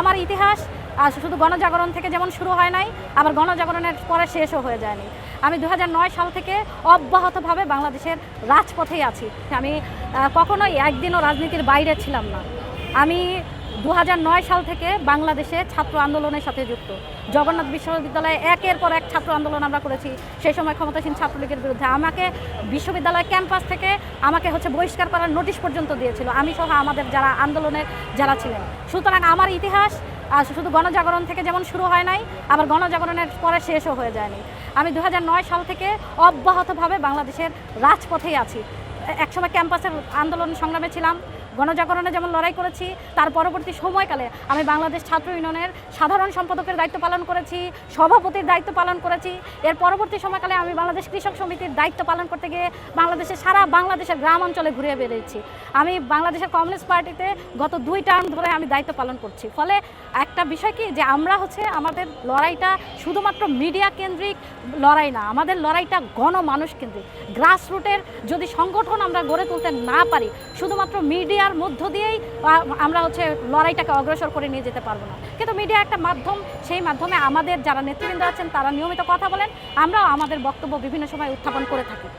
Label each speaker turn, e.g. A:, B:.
A: আমার ইতিহাস শুধু গণজাগরণ থেকে যেমন শুরু হয় নাই, আবার গণজাগরণের পরে শেষও হয়ে যায়নি। আমি 2009 সাল থেকে অব্যাহতভাবে বাংলাদেশের রাজপথেই আছি। আমি কখনোই একদিনও রাজনীতির বাইরে ছিলাম না। আমি 2009 সাল থেকে বাংলাদেশে ছাত্র আন্দোলনের সাথে যুক্ত। জগন্নাথ বিশ্ববিদ্যালয়ে একের পর এক ছাত্র আন্দোলন আমরা করেছি। সেই সময় ক্ষমতাসীন ছাত্রলীগের বিরুদ্ধে আমাকে বিশ্ববিদ্যালয় ক্যাম্পাস থেকে আমাকে বহিষ্কার করার নোটিশ পর্যন্ত দিয়েছিল, আমি সহ আমাদের যারা আন্দোলনের যারা ছিলেন। সুতরাং আমার ইতিহাস শুধু গণজাগরণ থেকে যেমন শুরু হয় নাই, আবার গণজাগরণের পরে শেষও হয়ে যায়নি। আমি 2009 সাল থেকে অব্যাহতভাবে বাংলাদেশের রাজপথেই আছি। একসময় ক্যাম্পাসের আন্দোলন সংগ্রামে ছিলাম, গণজাগরণে যেমন লড়াই করেছি, তার পরবর্তী সময়কালে আমি বাংলাদেশ ছাত্র ইউনিয়নের সাধারণ সম্পাদকের দায়িত্ব পালন করেছি, সভাপতির দায়িত্ব পালন করেছি। এর পরবর্তী সময়কালে আমি বাংলাদেশ কৃষক সমিতির দায়িত্ব পালন করতে গিয়ে সারা বাংলাদেশের গ্রাম অঞ্চলে ঘুরে বেরিয়েছি। আমি বাংলাদেশের কমিউনিস্ট পার্টিতে গত 2 টার্ম ধরে আমি দায়িত্ব পালন করছি। ফলে একটা বিষয় কি যে আমরা আমাদের লড়াইটা শুধুমাত্র মিডিয়া কেন্দ্রিক লড়াই না, আমাদের লড়াইটা গণমানুষ কেন্দ্রিক। গ্রাসরুটের যদি সংগঠন আমরা গড়ে তুলতে না পারি, শুধুমাত্র মিডিয়ার মধ্য দিয়েই আমরা লড়াইটাকে অগ্রসর করে নিয়ে যেতে পারবো না। কিন্তু মিডিয়া একটা মাধ্যম, সেই মাধ্যমে আমাদের যারা নেতৃবৃন্দ আছেন তারা নিয়মিত কথা বলেন, আমরাও আমাদের বক্তব্য বিভিন্ন সময় উত্থাপন করে থাকি।